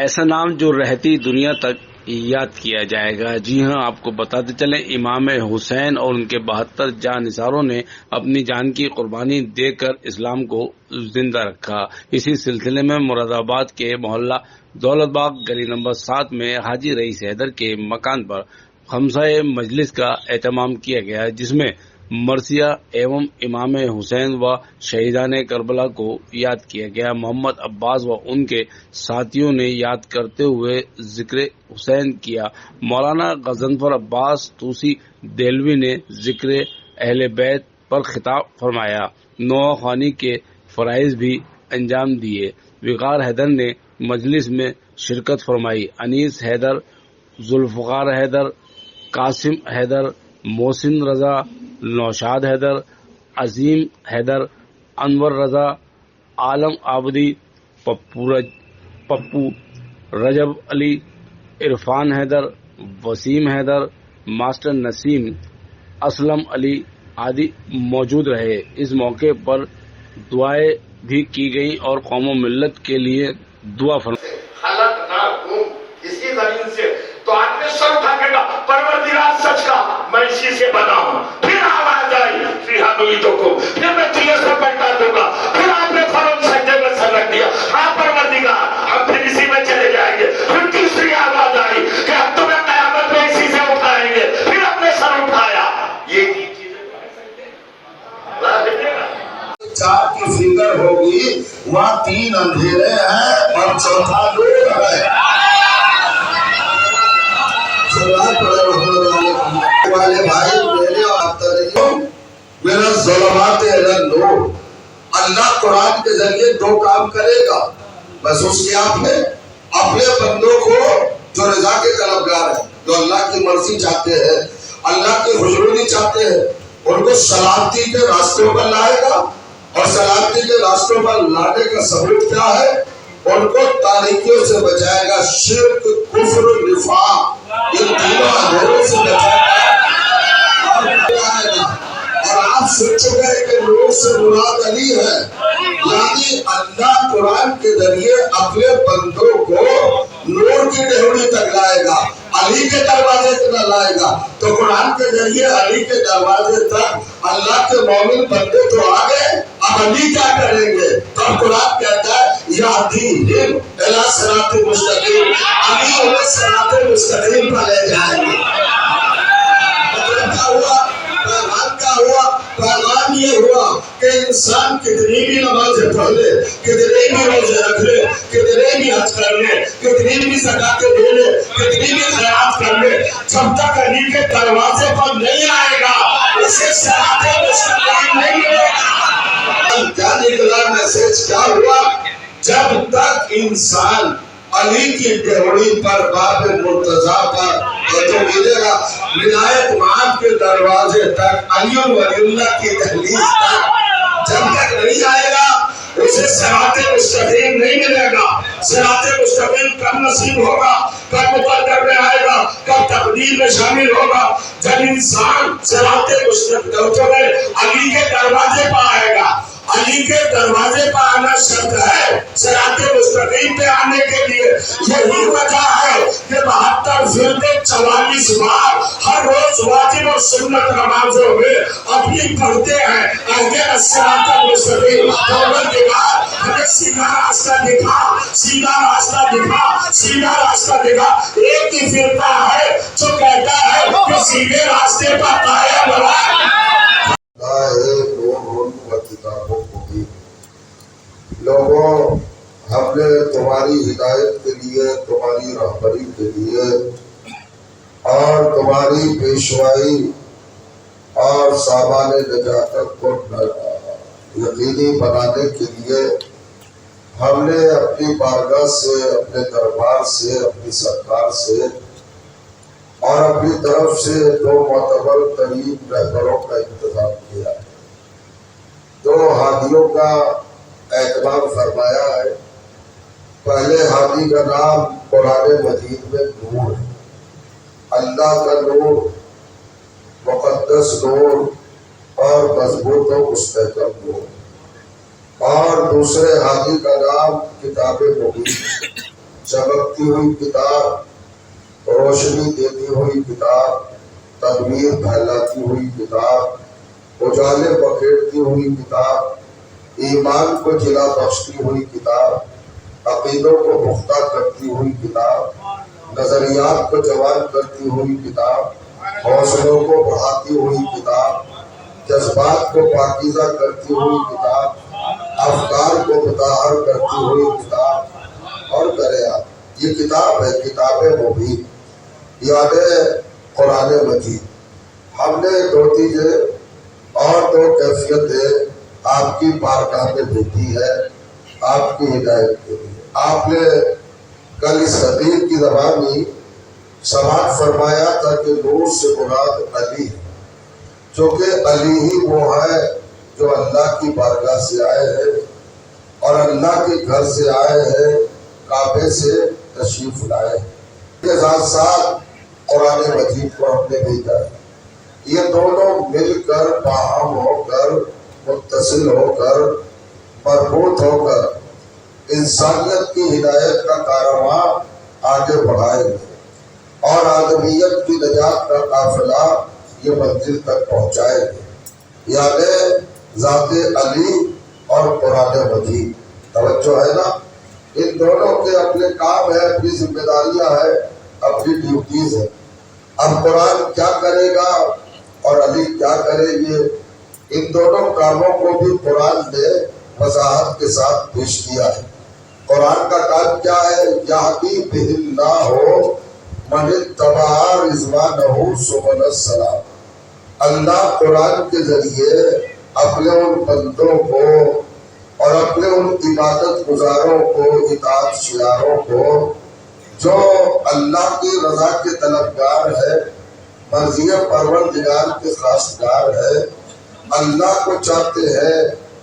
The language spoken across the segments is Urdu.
ایسا نام جو رہتی دنیا تک یاد کیا جائے گا۔ جی ہاں، آپ کو بتاتے چلیں امام حسین اور ان کے 72 جانثاروں نے اپنی جان کی قربانی دے کر اسلام کو زندہ رکھا۔ اسی سلسلے میں مراد آباد کے محلہ دولت باغ گلی نمبر 7 میں حاجی رئیس حیدر کے مکان پر خمسہ مجلس کا اہتمام کیا گیا، جس میں مرثیہ ایوم امام حسین و شہیدان کربلا کو یاد کیا گیا۔ محمد عباس و ان کے ساتھیوں نے یاد کرتے ہوئے ذکر حسین کیا۔ مولانا غضنفر عباس طوسی دہلوی نے ذکر اہل بیت پر خطاب فرمایا، نوحہ خوانی کے فرائض بھی انجام دیے۔ وقار حیدر نے مجلس میں شرکت فرمائی۔ انیس حیدر، ذوالفقار حیدر، قاسم حیدر، محسن رضا، نوشاد حیدر، عظیم حیدر، انور رضا، عالم آبادی، پپو، رجب علی، عرفان حیدر، وسیم حیدر، ماسٹر نسیم، اسلم علی آدی موجود رہے۔ اس موقع پر دعائیں بھی کی گئیں اور قوم و ملت کے لیے دعا فرمائی۔ اسی زمین سے تو آدمی سر اٹھا کے کہا پروردگار سچ کا میں اسی سے بنا ہوں۔ پھر آواز آئی فیہا نعیدکم، پھر میں تجھے سب بیٹھا دوں گا۔ پھر آپ نے فوراً سجدے میں سر رکھ دیا، ہاں پروردگار ہم پھر اسی میں چلے جائیں گے۔ پھر تیسری آواز آئی کہ اب تمہیں قیامت میں اسی سے اٹھائیں گے۔ پھر اپنے سر اٹھایا۔ یہ کی چیزیں چار کی فکر ہوگی، وہاں 3 اندھیرے ہیں اور چوتھا نور ہے۔ والے بھائی میرے اور میرا ظلمات نور، اللہ قرآن کے ذریعے 2 کام کرے گا۔ محسوس کیا آپ نے؟ اپنے بندوں کو جو رضا کے طلبگار ہیں، جو اللہ کی مرضی چاہتے ہیں، اللہ کی حضوری چاہتے ہیں، ان کو سلامتی کے راستوں پر لائے گا۔ اور سلامتی کے راستوں پر لانے کا ثبوت کیا ہے؟ ان کو تاریکیوں سے بچائے گا، شرک، کفر، نفاق، ان تینوں اندھیروں سے بچائے گا۔ اور آپ سن چکے ہیں کہ نور سے مراد علی ہے، یعنی اللہ قرآن کے ذریعے اپنے بندوں کو نور کی ڈہوڑی تک لائے گا، علی کے دروازے تک لائے گا۔ تو قرآن کے ذریعے علی کے دروازے تک اللہ کے مومن بندے تو آ گئے، اب علی کیا کریں گے؟ تو قرآن کہتا ہے یہدیہم الی صراط مستقیم، علی انہیں صراط مستقیم پر لے جائیں گے۔ مطلب کیا ہوا؟ پیغام کیا ہوا؟ پیغام یہ ہوا کہ انسان کتنی بھی نمازیں پڑھ لے، کتنے بھی روزے رکھ لے، کتنے بھی حج کر لے، کتنی بھی زکاتیں دے لے، کتنی بھی خیرات کر لے، جب تک علی کے دروازے پر نہیں آئے گا اسے صراط مستقیم نہیں ملے گا۔ کیا نکلا میسج؟ کیا ہوا؟ جب تک انسان علی کی ڈہوڑی پر، باب مرتضیٰ پر، تو ملے گا ولایت مآب کے دروازے تک، علی ولی اللہ کی دہلیز تک جب تک نہیں آئے گا اسے صراط مستقیم نہیں ملے گا۔ صراط مستقیم کب نصیب ہوگا؟ کب مقدر میں آئے گا؟ کب تقدیر میں شامل ہوگا؟ جب انسان صراط مستقیم علی کے دروازے پر آئے گا۔ علی کے دروازے پر آنا شرط ہے صراط مستقیم پہ آنے کے لیے۔ یہی وجہ ہے کہ 72 فرقے 44 بار ہر روز واجب اور سنت نمازوں میں اپنی پڑھتے ہیں اہدنا الصراط المستقیم۔ پروردگار ہمیں سیدھا راستہ دکھا، سیدھا راستہ دکھا، سیدھا راستہ دکھا۔ ایک ہی فرقہ ہے جو کہتا ہے کہ سیدھے راستے پر قائم رہو۔ لوگوں، ہم نے تمہاری ہدایت کے لیے، تمہاری رہبری کے لیے اور تمہاری پیشوائی اور سامان نجات کو یقینی بنانے کے لیے ہم نے اپنی بارگاہ سے، اپنے دربار سے، اپنی سرکار سے اور اپنی طرف سے 2 معتبر ترین رہبروں کا انتخاب کیا ہے، 2 ہادیوں کا اہتمام فرمایا ہے۔ پہلے ہادی کا نام قرآن مجید میں نور ہے، اللہ کا نور، مقدس نور اور مضبوط و مستحکم نور۔ اور دوسرے ہادی کا نام کتاب مبین، چمکتی ہوئی کتاب، روشنی دیتی ہوئی کتاب، تدبیر پھیلاتی ہوئی کتاب، اجالے بکھیرتی ہوئی کتاب، ایمان کو جلا بخشتی ہوئی کتاب، عقیدوں کو پختہ کرتی ہوئی کتاب، نظریات کو جوان کرتی ہوئی کتاب، حوصلوں کو بڑھاتی ہوئی کتاب، جذبات کو پاکیزہ کرتی ہوئی کتاب، افکار کو مطہر کرتی ہوئی کتاب، اور کرے آپ یہ کتاب ہے کتاب مبین، یعنی قرآن مجید۔ ہم نے دو چیزیں اور دو کیفیتیں آپ کی بارگاہ میں بھیجی ہے آپ کی ہدایت کے لیے۔ آپ نے کل اس حدیث کی زبانی سماعت فرمایا تھا کہ نور سے مراد علی ہے، چونکہ علی ہی وہ ہے جو اللہ کی بارگاہ سے آئے ہیں اور اللہ کے گھر سے آئے ہیں، کعبے سے تشریف لائے ہیں۔ کے ساتھ ساتھ قرآن مجید کو ہم نے بھیجا ہے۔ یہ دونوں مل کر باہم ہو کر متصل ہو کر مربوط ہو کر انسانیت کی ہدایت کا کارواں آگے بڑھائیں گے اور آدمیت کی نجات کا قافلہ یہ منزل تک پہنچائے گے، یعنی ذات علی اور قرآن مجید۔ توجہ ہے نا؟ ان دونوں کے اپنے کام ہے، اپنی ذمہ داریاں ہیں، اپنی ڈیوٹیز ہے۔ اب قرآن کیا کرے گا اور علی کیا کرے گے، ان دونوں کاموں کو بھی قرآن نے وضاحت کے ساتھ پیش کیا ہے۔ قرآن کا کام کیا ہے؟ یہدی بہ اللہ من اتبع رضوانہ سبل السلام۔ اللہ قرآن کے ذریعے اپنے ان بندوں کو اور اپنے ان عبادت گزاروں کو، اطاعت شیاروں کو جو اللہ کی رضا کے طلبگار ہے، مرضی پروردگار کے خواستگار ہے، اللہ کو چاہتے ہیں،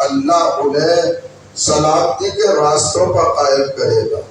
اللہ انہیں سلامتی کے راستوں پر قائم کرے گا۔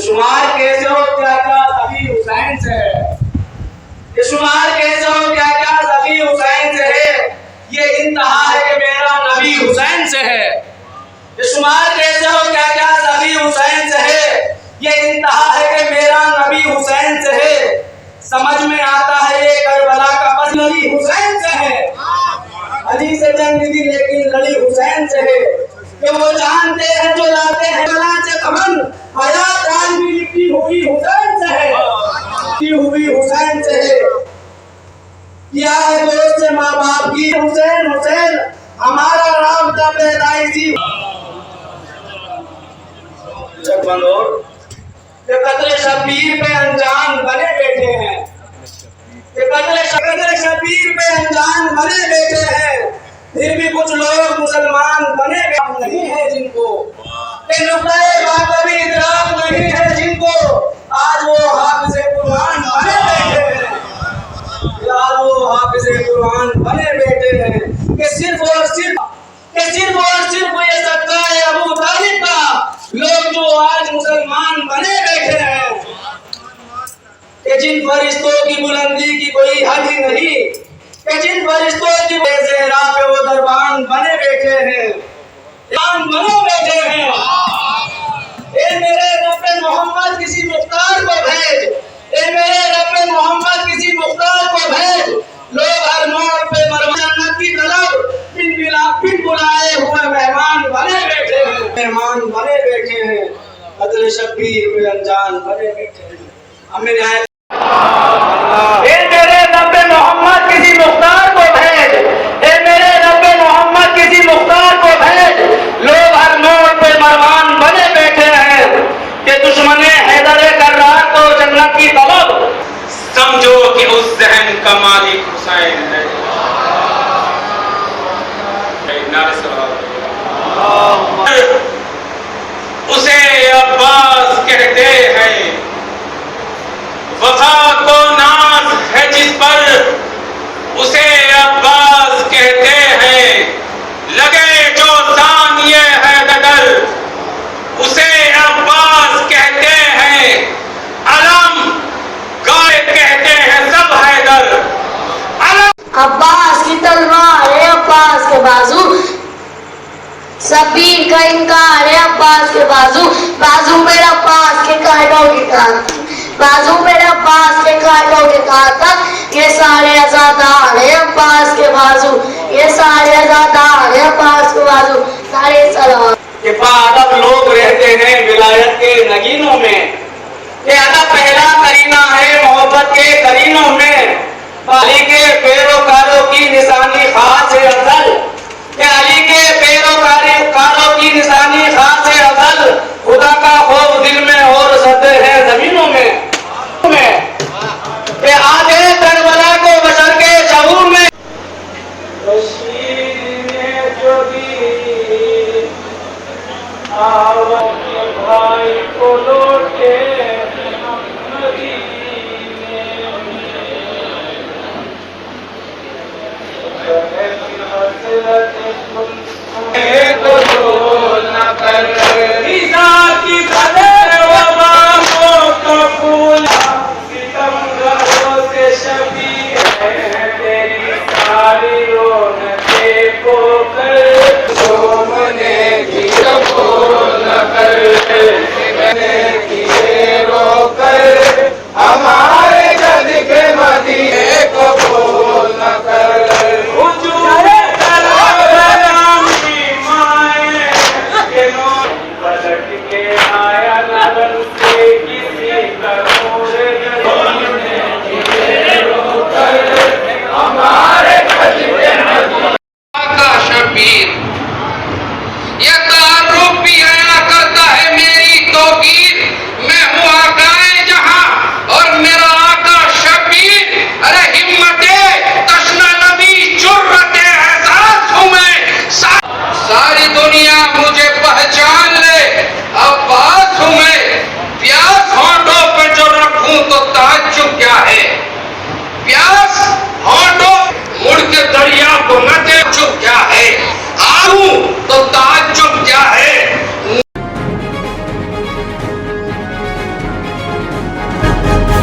شمار کیسے ہو کیا کیا ذبیح حسین سے ہے، یہ شمار کیسے ہو کیا کیا ذبیح حسین سے ہے، یہ انتہا ہے کہ میرا نبی حسین سے ہے۔ یہ شمار کیسے ہو کیا کیا ذبیح حسین سے ہے، یہ انتہا ہے کہ میرا نبی حسین سے ہے۔ سمجھ میں آتا ہے یہ کربلا کا پس نبی حسین سے ہے، علی سے جنگ دی لیکن لڑی حسین سے ہے، کہ وہ جانتے ہیں جو لاتے ہیں بلا سے کمن، حیات آج بھی لکھی ہوئی حسین سے ہے، لکھی ہوئی حسین سے ہے۔ کیا ہے دوست سے ماں باپ کی حسین حسین، ہمارا رابطہ پیدائشی جب بندور کہ قدر شبیر پہ انجان بنے بیٹھے ہیں، کہ قدر شبیر پہ انجان بنے بیٹھے ہیں، پھر بھی کچھ لوگ مسلمان بنے بیٹھے نہیں ہیں جن کو کہ نقطۂ باقی ادراک نہیں ہے جن کو، آج وہ حافظ قرآن بنے بیٹھے ہیں، آج وہ حافظ قرآن بنے بیٹھے ہیں، کہ صرف اور صرف یہ صدقہ ہے ابو طالب کا لوگ جو آج مسلمان بنے بیٹھے ہیں، کہ جن فرشتوں کی بلندی کی کوئی حد ہی نہیں، کہ جن فرشتوں کی زہرا پہ وہ دربان بنے بیٹھے ہیں، بنے بیٹھے ہیں۔ اے میرے رب محمد کسی مختار کو بھیج، اے میرے رب محمد کسی مختار کو بھیج، لوگ ہر موڑ پہ مرمت کی طرف بن بلائے ہوئے مہمان بنے بیٹھے ہیں، مہمان بنے بیٹھے ہیں، قدر شبیر پہ انجان بنے بیٹھے ہیں۔ ہمیں نہایت اے میرے رب محمد کسی مختار کو بھیج، اے میرے رب محمد کسی مختار کو بھیج، لوگ ہر موڑ پہ مہمان بنے بیٹھے ہیں، کہ دشمن حیدر کر رہا تو جنت کی طلب، سمجھو کہ اس ذہن کا مالک حسین ہے۔ اسے عباس کہتے ہیں، وفا کو ناز ہے جس پر اسے عباس کہتے ہیں، لگے جو ثانیے ہے بدل اسے عباس کہتے ہیں، علم گائے کہتے ہیں سب حیدر، علم عباس کی تلوار ہے عباس کے بازو، شبیر کا انکار ہے عباس کے بازو، بازو میرا عباس کے کانٹوں کے کاٹ، بازو میرا عباس کے کانٹوں کے کاٹ، یہ سارے ازادار ہے عباس کے بازو، یہ سارے ازادار ہے عباس کے بازو، سارے سلام۔ کہ باادب لوگ رہتے ہیں ولایت کے نگینوں میں، کہ ادب پہلا کرینہ ہے